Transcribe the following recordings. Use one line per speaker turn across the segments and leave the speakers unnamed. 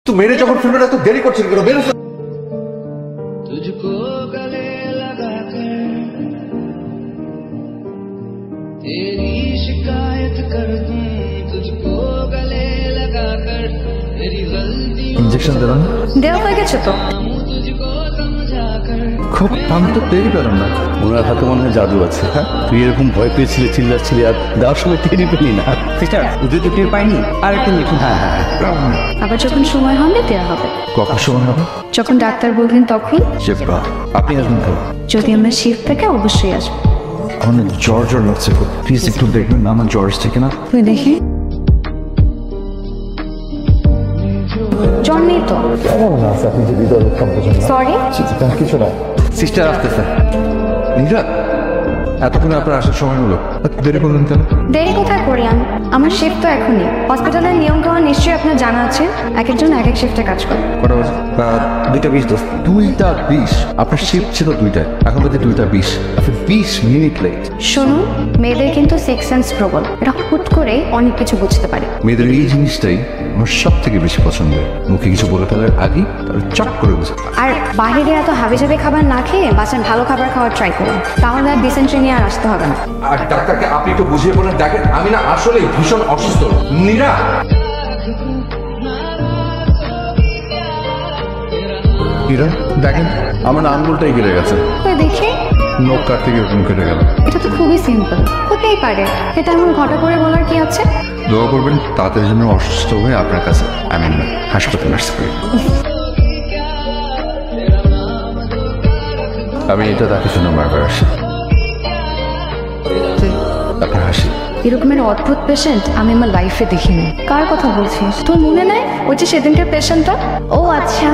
তো মেরে যখন ফিল্মটা এত দেরি করছেন কেন? বেরো।
तुझको गले लगा कर तेरी शिकायत कर दूं, तुझको गले लगा कर तेरी गलती
ইনজেকশন দিলাম
দেওয়া হয়ে গেছে তো।
तुझको समझा कर
খুব আমি তো টেরই পেলাম না।
ওনার হাতে মনে হয় জাদু আছে। হ্যাঁ, তুই এরকম ভয় পেয়েছিলি, চিল্লাচ্ছিলি, আর দেওয়ার সময় টেরই পেলি না।
সিস্টার যদি তো টের পাইনি আর একটু লিখুন।
হ্যাঁ হ্যাঁ,
আবার যখন সময় হবে দেওয়া হবে।
কখন সময় হবে?
যখন ডাক্তার বলবেন তখন।
শিফা আপনি আসবেন তো?
যদি আমরা শিফট থেকে অবশ্যই আসবো।
আমার জ্বর জ্বর লাগছে, প্লিজ একটু দেখবেন না আমার জ্বর এসছে কিনা।
তুই দেখি জ্বর নেই তো। সরি
কিছু না। সিস্টার আসতেছে। নীরা এতক্ষণে আপনার আসার সময় হলো, দেরি করলেন কেন?
দেরি কোথায় করলাম? আমার শিফট তো এখনই। হসপিটালের নিয়ম কানুন নিশ্চয়ই আপনার জানা আছে। এক একজন এক এক শিফটে কাজ করে।
কটা বাজে? 2:20 দোস্ত। 2:20? আপনার শিফট ছিল 2টায়, এখন বাজে 2:20। আপনি 20 মিনিট লেট।
শুনুন, মেয়েদের কিন্তু সিক্স সেন্স প্রবল। এটা হুট করে অনেক কিছু বুঝতে পারে।
মেয়েদের এই জিনিসটাই আমার সব থেকে বেশি পছন্দের। মুখে কিছু বলে ফেলার আগেই তার চট করে বুঝে।
আর বাইরে এত হাবিজাবি খাবার না খেয়ে বাসায় ভালো খাবার খাওয়ার ট্রাই করুন, তাহলে আর ডিসেন্ট্রি নিয়ে আর আসতে হবে না।
আর ডাক্তারকে আপনি একটু বুঝিয়ে বলেন, দেখেন আমি না আসলে ভীষণ অসুস্থ। নীরা নীরা দেখেন আমার না আঙ্গুলটাই গেলে গেছে।
দেখি
নখ কাটতে গিয়ে ওরকম কেটে গেল।
এটা তো খুবই সিম্পল, হতেই পারে। এটা এমন ঘটা করে বলার কি আছে?
দোয়া করবেন তাড়াতাড়ি যেন অসুস্থ হয়ে আপনার কাছে হাসপাতালে আসতে পারি। আমি এটা তাকে শুনে বারবার আসি আপনার হাসি।
এরকমের অদ্ভুত পেশেন্ট আমি আমার লাইফে দেখিনি। কার কথা বলছিস? তোর মনে নাই ওই যে সেদিনকার পেশেন্টটা? ও আচ্ছা,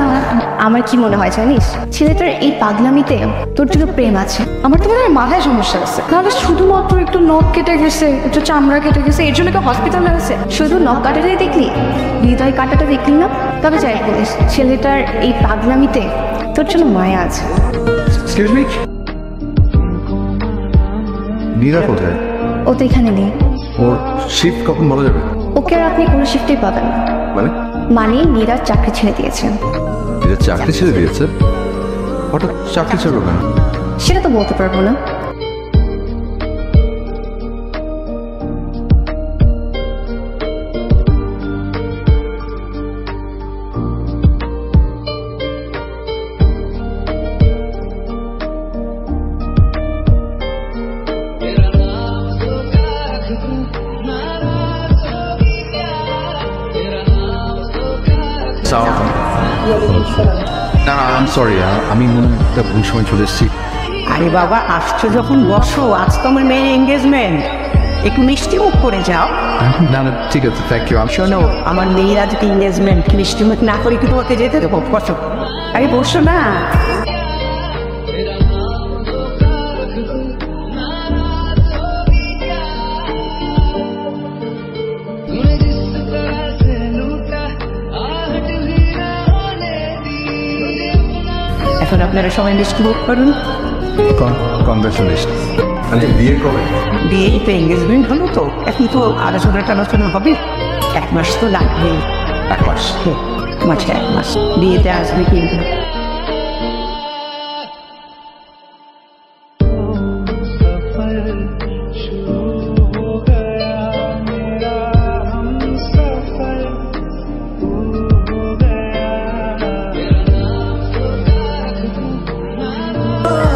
আমার কি মনে হয় জানিস, ছেলেটার এই পাগলামিতে তোর জন্য প্রেম আছে। আমার তো মনে হয় মাথায় সমস্যা আছে, নাহলে শুধুমাত্র একটু নখ কেটে গেছে, একটু চামড়া কেটে গেছে, এর জন্য কি হসপিটালে আছে? শুধু নখ কাটাটাই দেখলি, হৃদয় কাটাটা দেখলি না? তবে যাই বলিস, ছেলেটার এই পাগলামিতে তোর জন্য মায়া আছে।
এক্সকিউজ মি, নীরা কোথায়?
ও তো এখানে নেই।
ওর শিফট কখন বলা যাবে?
ওকে আর আপনি কোনো শিফটেই পাবেন না। মানে নীরা চাকরি ছেড়ে দিয়েছেন।
এটা চাকরি ছেড়ে দিয়েছে? হঠাৎ চাকরি ছেড়ে কেন?
সেটা তো বলতে পারবো না।
না আই এম সরি, আমি মনে হয় একটা ভুল সময় চলে এসেছি।
আরে বাবা, আসছো যখন বসো, আজ তো আমার মেয়ের এঙ্গেজমেন্ট, একটু মিষ্টি মুখ করে যাও।
না না ঠিক আছে, থ্যাংক ইউ।
শোনো, আমার মেয়ের আজকে এঙ্গেজমেন্ট, মিষ্টি মুখ না করে কি তোমাকে যেতে দেবো? বসো, আরে বসো না। এখন আপনারা সবাই মিষ্টি মুখ করুন।
কংগ্রেচুলেশন। আচ্ছা বিয়ে কবে?
বিয়েই তো এঙ্গেজমেন্ট হলো তো, এখন তো আলোচনা টালোচনা হবে। 1 মাস তো লাগবেই।
1 মাস?
মাঝে 1 মাস বিয়েতে আসবে কিন্তু।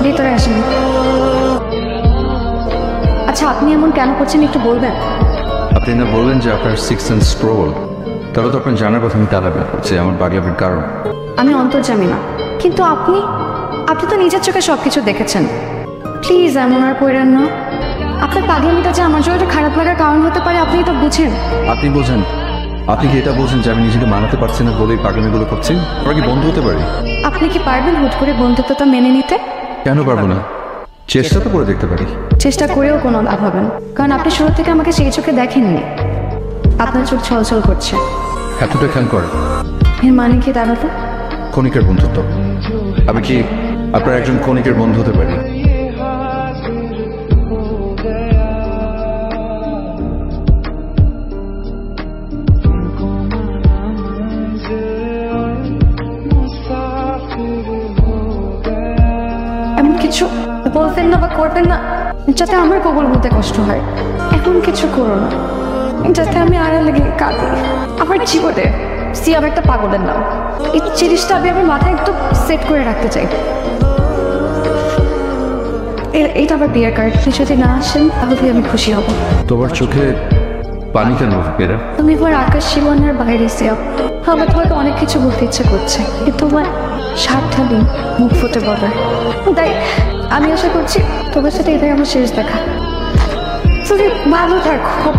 ভিতরে আসেন। আচ্ছা, আপনি এমন কেন করছেন একটু বলবেন?
আপনি না বললেন যে আপনার সিক্স সেন্স প্রবল, তাহলে তো আপনার জানার কথা আমি তালাবে যে আমার পাগলামির কারণ।
আমি অন্তর্যামী না, কিন্তু আপনি তো নিজের চোখে সবকিছু দেখেছেন। প্লিজ এমন আর করেন না। আপনার পাগলামিটা যে আমার জন্য খারাপ লাগার কারণ হতে পারে, আপনি এটা বুঝেন।
আপনি বোঝেন? আপনি কি এটা বলছেন যে আমি নিজেকে মানাতে পারছি না বলেই পাগলামিগুলো করছি? আমরা কি বন্ধু হতে পারি?
আপনি কি পারবেন হুট করে বন্ধুত্বটা মেনে নিতে?
কেন পারবো না? চেষ্টা তো করে দেখতে পারি।
চেষ্টা করেও কোনো লাভ হবে না, কারণ আপনি শুরু থেকে আমাকে সেই চোখে দেখেননি। আপনার চোখ ছলছল করছে।
এতটা খেয়াল করে?
এর মানে কি দাঁড়াতো?
ক্ষণিকের বন্ধুত্ব। আমি কি আপনার একজন ক্ষণিকের বন্ধু হতে পারি?
কিছু বলবেন না বা করবেন না যাতে আমার কবুল বলতে কষ্ট হয়। এমন কিছু করো না যাতে আমি আড়ালে গিয়ে কাঁদি। আমার জীবনে সিয়াম একটা পাগলের নাম, এই জিনিসটা আমি আমার মাথায় একদম সেট করে রাখতে চাই। এইটা আমার বিয়ের কার্ড, আপনি যদি না আসেন তাহলে আমি খুশি হব।
তোমার চোখে পানি কেন বেরা?
তুমি আমার আকাশ সীমানার বাইরে সিয়াম। আমার তোমাকে অনেক কিছু বলতে ইচ্ছে করছে, কিন্তু তোমার স্বার্থ নেই মুখ ফুটে বলার। তাই আমি আশা করছি তোমার সাথে এটাই আমার শেষ দেখা। তুমি ভালো থাকো।